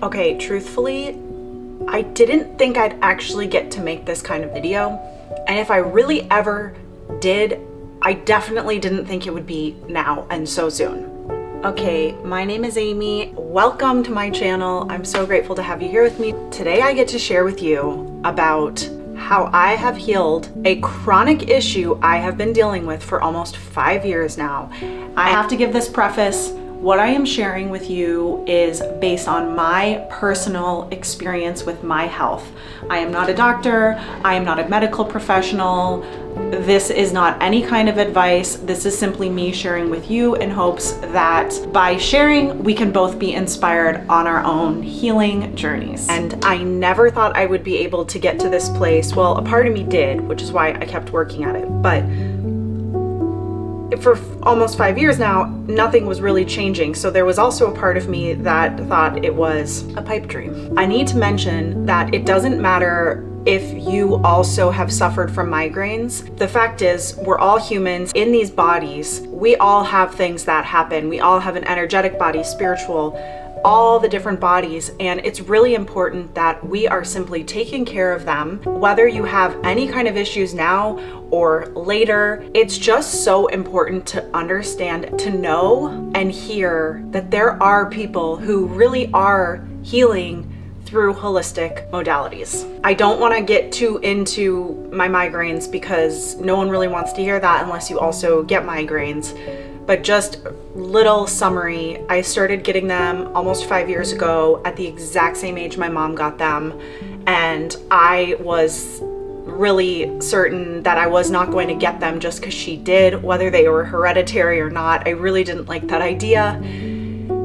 Okay, truthfully, I didn't think I'd actually get to make this kind of video. And if I really ever did, I definitely didn't think it would be now and so soon. Okay, my name is Amy. Welcome to my channel. I'm so grateful to have you here with me. Today I get to share with you about how I have healed a chronic issue I have been dealing with for almost 5 years now. I have to give this preface. What I am sharing with you is based on my personal experience with my health. I am not a doctor. I am not a medical professional. This is not any kind of advice. This is simply me sharing with you in hopes that by sharing, we can both be inspired on our own healing journeys. And I never thought I would be able to get to this place. Well, a part of me did, which is why I kept working at it. But for almost 5 years now, nothing was really changing. So there was also a part of me that thought it was a pipe dream. I need to mention that it doesn't matter if you also have suffered from migraines. The fact is, we're all humans in these bodies. We all have things that happen. We all have an energetic body, spiritual, all the different bodies, and it's really important that we are simply taking care of them. Whether you have any kind of issues now or later, it's just so important to understand, to know and hear that there are people who really are healing through holistic modalities. I don't want to get too into my migraines because no one really wants to hear that unless you also get migraines. But just little summary, I started getting them almost 5 years ago at the exact same age my mom got them. And I was really certain that I was not going to get them just because she did, whether they were hereditary or not. I really didn't like that idea.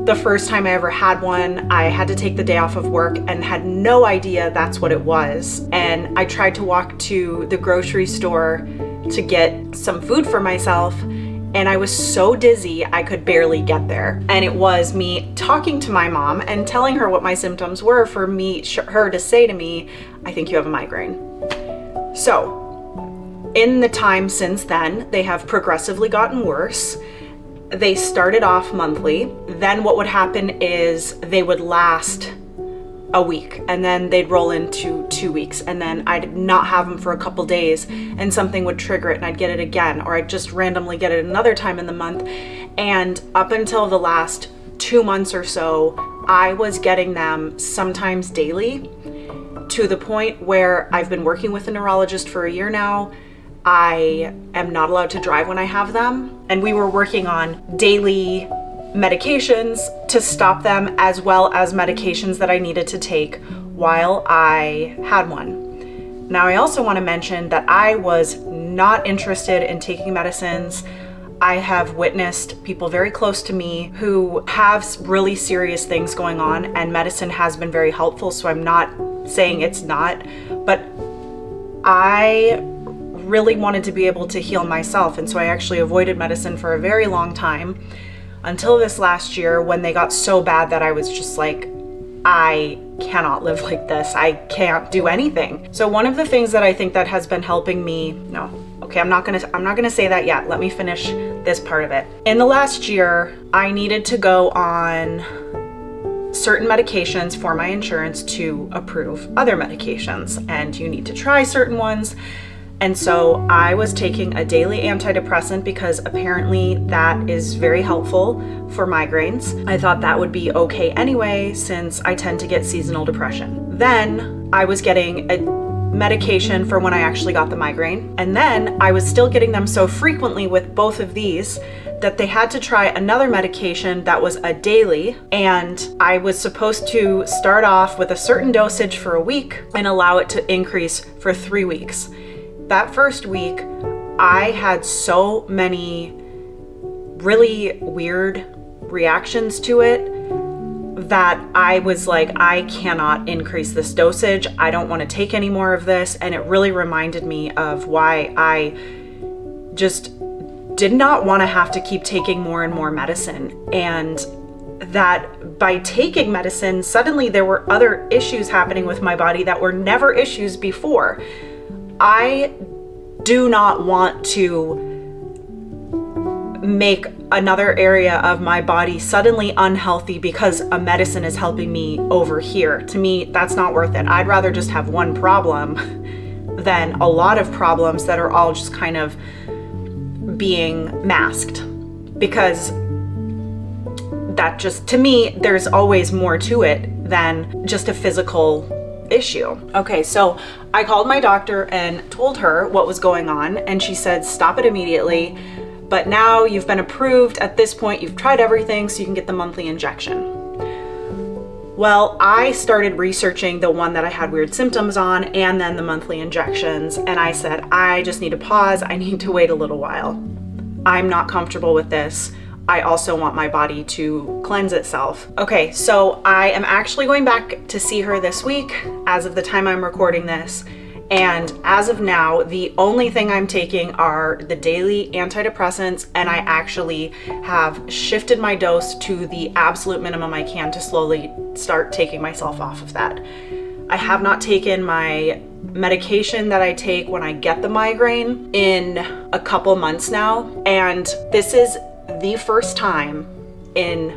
The first time I ever had one, I had to take the day off of work and had no idea that's what it was. And I tried to walk to the grocery store to get some food for myself, and I was so dizzy I could barely get there. And it was me talking to my mom and telling her what my symptoms were for her to say to me, "I think you have a migraine." So in the time since then, they have progressively gotten worse. They started off monthly. Then what would happen is they would last a week, and then they'd roll into 2 weeks, and then I'd not have them for a couple days and something would trigger it and I'd get it again, or I'd just randomly get it another time in the month. And up until the last 2 months or so, I was getting them sometimes daily, to the point where I've been working with a neurologist for a year now. I am not allowed to drive when I have them, and we were working on daily medications to stop them, as well as medications that I needed to take while I had one. Now, I also want to mention that I was not interested in taking medicines. I have witnessed people very close to me who have really serious things going on, and medicine has been very helpful, so I'm not saying it's not, but I really wanted to be able to heal myself, and so I actually avoided medicine for a very long time, until this last year when they got so bad that I was just like, I cannot live like this. I can't do anything. So one of the things that I think that has been helping me, I'm not gonna say that yet. Let me finish this part of it. In the last year, I needed to go on certain medications for my insurance to approve other medications, and you need to try certain ones. And so I was taking a daily antidepressant because apparently that is very helpful for migraines. I thought that would be okay anyway, since I tend to get seasonal depression. Then I was getting a medication for when I actually got the migraine. And then I was still getting them so frequently with both of these that they had to try another medication that was a daily, and I was supposed to start off with a certain dosage for a week and allow it to increase for 3 weeks. That first week, I had so many really weird reactions to it that I was like, I cannot increase this dosage. I don't want to take any more of this. And it really reminded me of why I just did not want to have to keep taking more and more medicine. And that by taking medicine, suddenly there were other issues happening with my body that were never issues before. I do not want to make another area of my body suddenly unhealthy because a medicine is helping me over here. To me, that's not worth it. I'd rather just have one problem than a lot of problems that are all just kind of being masked, because that just, to me, there's always more to it than just a physical issue. Okay, so I called my doctor and told her what was going on, and she said, stop it immediately. But now you've been approved. At this point, you've tried everything, so you can get the monthly injection. Well, I started researching the one that I had weird symptoms on and then the monthly injections. And I said, I just need to pause. I need to wait a little while. I'm not comfortable with this. I also want my body to cleanse itself. Okay, so I am actually going back to see her this week as of the time I'm recording this. And as of now, the only thing I'm taking are the daily antidepressants, and I actually have shifted my dose to the absolute minimum I can to slowly start taking myself off of that. I have not taken my medication that I take when I get the migraine in a couple months now, and this is the first time in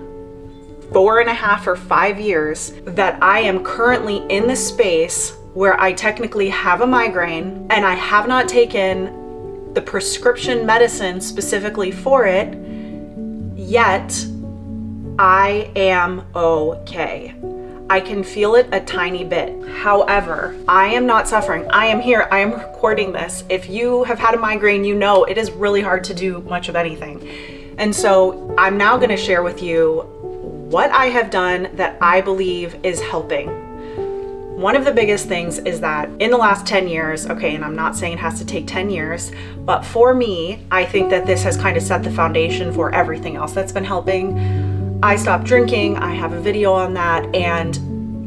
4.5 or 5 years that I am currently in the space where I technically have a migraine and I have not taken the prescription medicine specifically for it, yet I am okay. I can feel it a tiny bit. However, I am not suffering. I am here. I am recording this. If you have had a migraine, you know it is really hard to do much of anything. And so I'm now going to share with you what I have done that I believe is helping. One of the biggest things is that in the last 10 years, okay, and I'm not saying it has to take 10 years, but for me, I think that this has kind of set the foundation for everything else that's been helping. I stopped drinking. I have a video on that. And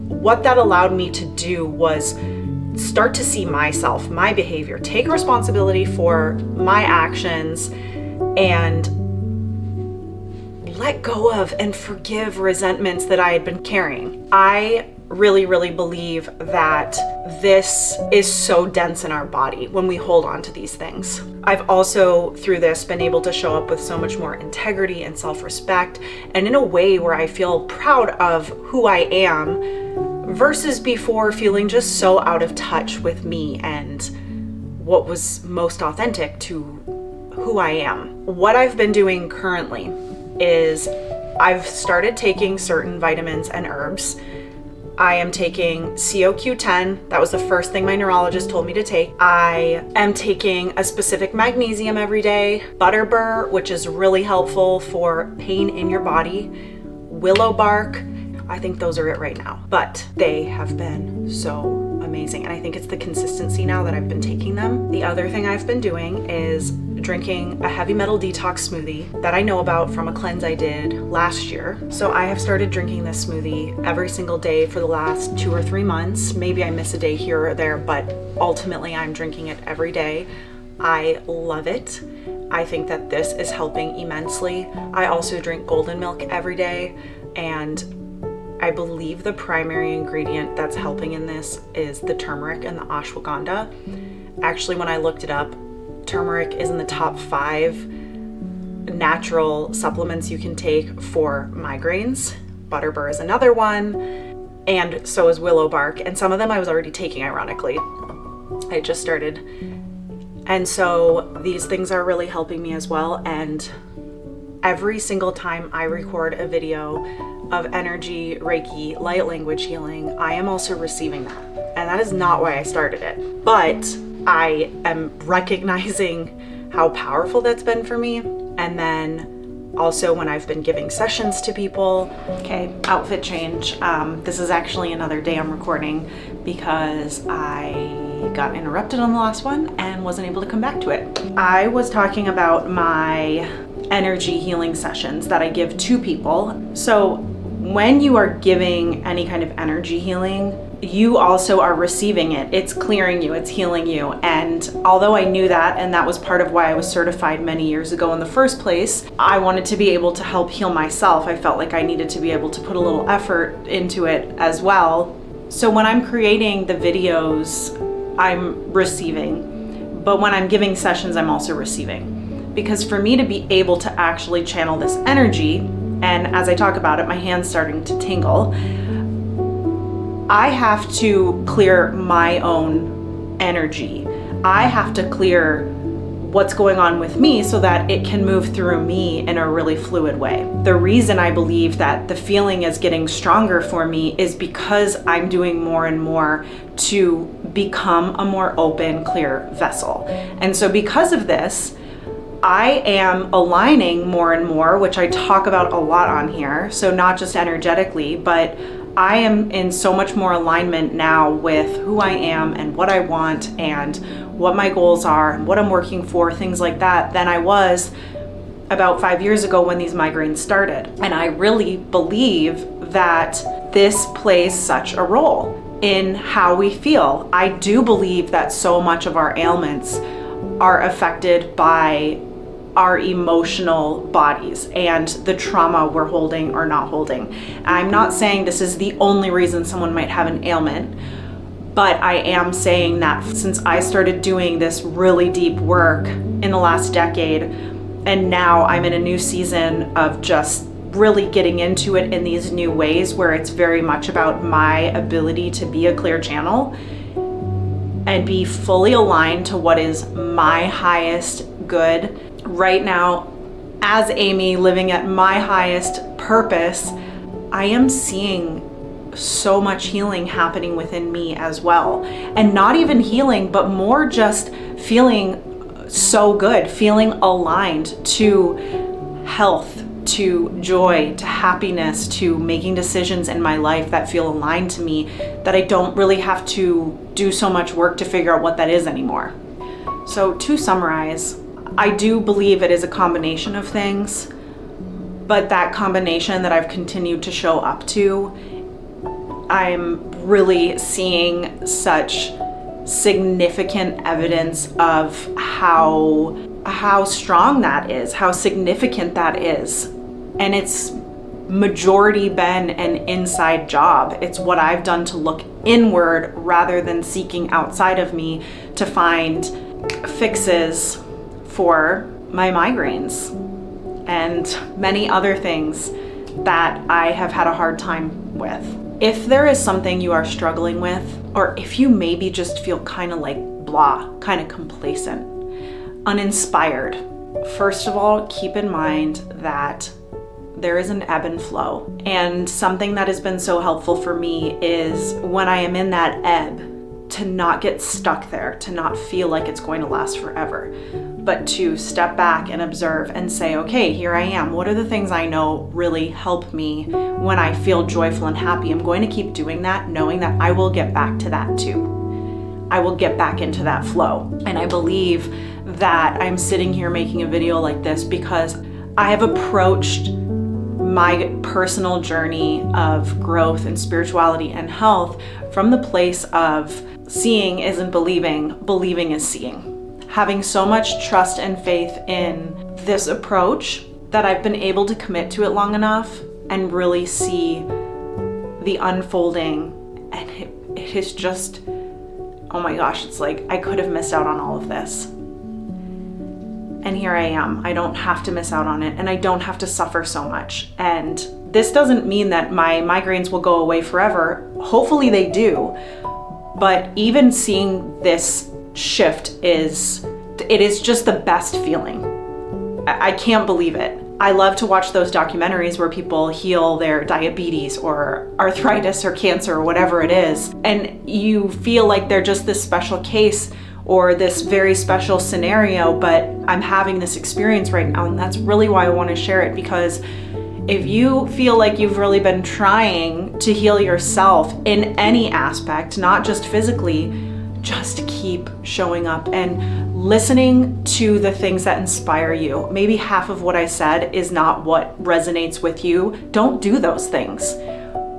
what that allowed me to do was start to see myself, my behavior, take responsibility for my actions, and let go of and forgive resentments that I had been carrying. I really, really believe that this is so dense in our body when we hold on to these things. I've also, through this, been able to show up with so much more integrity and self-respect, and in a way where I feel proud of who I am, versus before feeling just so out of touch with me and what was most authentic to who I am. What I've been doing currently is I've started taking certain vitamins and herbs. I am taking CoQ10. That was the first thing my neurologist told me to take. I am taking a specific magnesium every day, Butterbur, which is really helpful for pain in your body, willow bark. I think those are it right now, but they have been so amazing. And I think it's the consistency now that I've been taking them. The other thing I've been doing is drinking a heavy metal detox smoothie that I know about from a cleanse I did last year. So I have started drinking this smoothie every single day for the last 2 or 3 months. Maybe I miss a day here or there, but ultimately I'm drinking it every day. I love it. I think that this is helping immensely. I also drink golden milk every day, and I believe the primary ingredient that's helping in this is the turmeric and the ashwagandha. Actually, when I looked it up, turmeric is in the top 5 natural supplements you can take for migraines. Butterbur is another one, and so is willow bark. And some of them I was already taking, ironically. I just started. And so these things are really helping me as well. And every single time I record a video of energy, Reiki, light language healing, I am also receiving that. And that is not why I started it. But I am recognizing how powerful that's been for me. And then also when I've been giving sessions to people. Okay, outfit change. This is actually another day I'm recording because I got interrupted on the last one and wasn't able to come back to it. I was talking about my energy healing sessions that I give to people. So when you are giving any kind of energy healing, you also are receiving it. It's clearing you, it's healing you. And although I knew that, and that was part of why I was certified many years ago in the first place, I wanted to be able to help heal myself. I felt like I needed to be able to put a little effort into it as well. So when I'm creating the videos, I'm receiving. But when I'm giving sessions, I'm also receiving. Because for me to be able to actually channel this energy, and as I talk about it, my hand's starting to tingle, I have to clear my own energy. I have to clear what's going on with me so that it can move through me in a really fluid way. The reason I believe that the feeling is getting stronger for me is because I'm doing more and more to become a more open, clear vessel. And so because of this, I am aligning more and more, which I talk about a lot on here. So not just energetically, but I am in so much more alignment now with who I am and what I want and what my goals are and what I'm working for, things like that, than I was about 5 years ago when these migraines started. And I really believe that this plays such a role in how we feel. I do believe that so much of our ailments are affected by our emotional bodies and the trauma we're holding or not holding. I'm not saying this is the only reason someone might have an ailment, but I am saying that since I started doing this really deep work in the last decade, and now I'm in a new season of just really getting into it in these new ways where it's very much about my ability to be a clear channel and be fully aligned to what is my highest good. Right now, as Amy living at my highest purpose, I am seeing so much healing happening within me as well. And not even healing, but more just feeling so good, feeling aligned to health, to joy, to happiness, to making decisions in my life that feel aligned to me, that I don't really have to do so much work to figure out what that is anymore. So to summarize, I do believe it is a combination of things, but that combination that I've continued to show up to, I'm really seeing such significant evidence of how strong that is, how significant that is. And it's majority been an inside job. It's what I've done to look inward rather than seeking outside of me to find fixes for my migraines and many other things that I have had a hard time with. If there is something you are struggling with, or if you maybe just feel kind of like blah, kind of complacent, uninspired, first of all, keep in mind that there is an ebb and flow. And something that has been so helpful for me is when I am in that ebb, to not get stuck there, to not feel like it's going to last forever, but to step back and observe and say, okay, here I am. What are the things I know really help me when I feel joyful and happy? I'm going to keep doing that, knowing that I will get back to that too. I will get back into that flow. And I believe that I'm sitting here making a video like this because I have approached my personal journey of growth and spirituality and health from the place of seeing isn't believing, believing is seeing. Having so much trust and faith in this approach that I've been able to commit to it long enough and really see the unfolding. And it is just, oh my gosh, it's like I could have missed out on all of this. And here I am. I don't have to miss out on it, and I don't have to suffer so much. And this doesn't mean that my migraines will go away forever. Hopefully they do. But even seeing this shift is just the best feeling. I can't believe it. I love to watch those documentaries where people heal their diabetes or arthritis or cancer or whatever it is. And you feel like they're just this special case or this very special scenario, but I'm having this experience right now. And that's really why I want to share it, because if you feel like you've really been trying to heal yourself in any aspect, not just physically, just keep showing up and listening to the things that inspire you. Maybe half of what I said is not what resonates with you. Don't do those things.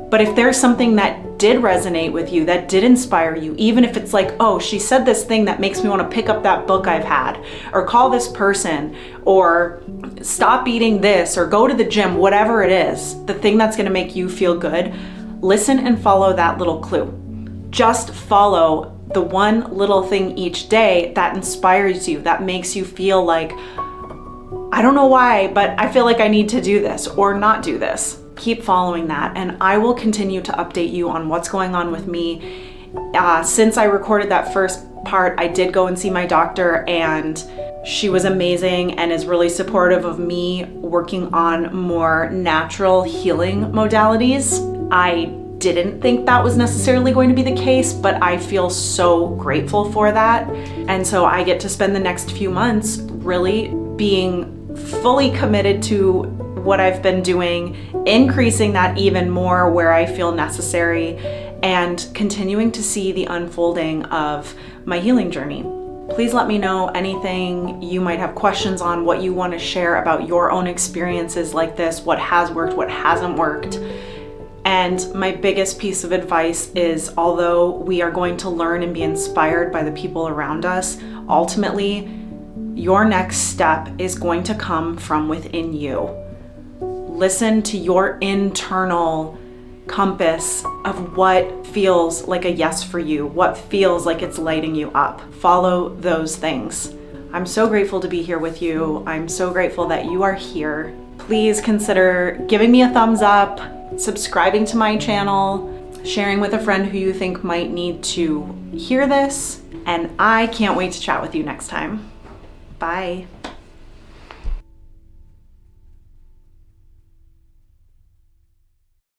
But if there's something that did resonate with you, that did inspire you, even if it's like, oh, she said this thing that makes me want to pick up that book I've had, or call this person, or stop eating this, or go to the gym, whatever it is, the thing that's going to make you feel good, listen and follow that little clue. Just follow the one little thing each day that inspires you, that makes you feel like, I don't know why, but I feel like I need to do this or not do this. Keep following that, and I will continue to update you on what's going on with me. Since I recorded that first part, I did go and see my doctor, and she was amazing and is really supportive of me working on more natural healing modalities. I didn't think that was necessarily going to be the case, but I feel so grateful for that. And so I get to spend the next few months really being fully committed to what I've been doing, increasing that even more where I feel necessary, and continuing to see the unfolding of my healing journey. Please let me know anything you might have questions on, what you want to share about your own experiences like this, what has worked, what hasn't worked. And my biggest piece of advice is, although we are going to learn and be inspired by the people around us, ultimately, your next step is going to come from within you. Listen to your internal compass of what feels like a yes for you, what feels like it's lighting you up. Follow those things. I'm so grateful to be here with you. I'm so grateful that you are here. Please consider giving me a thumbs up, subscribing to my channel, sharing with a friend who you think might need to hear this, and I can't wait to chat with you next time. Bye.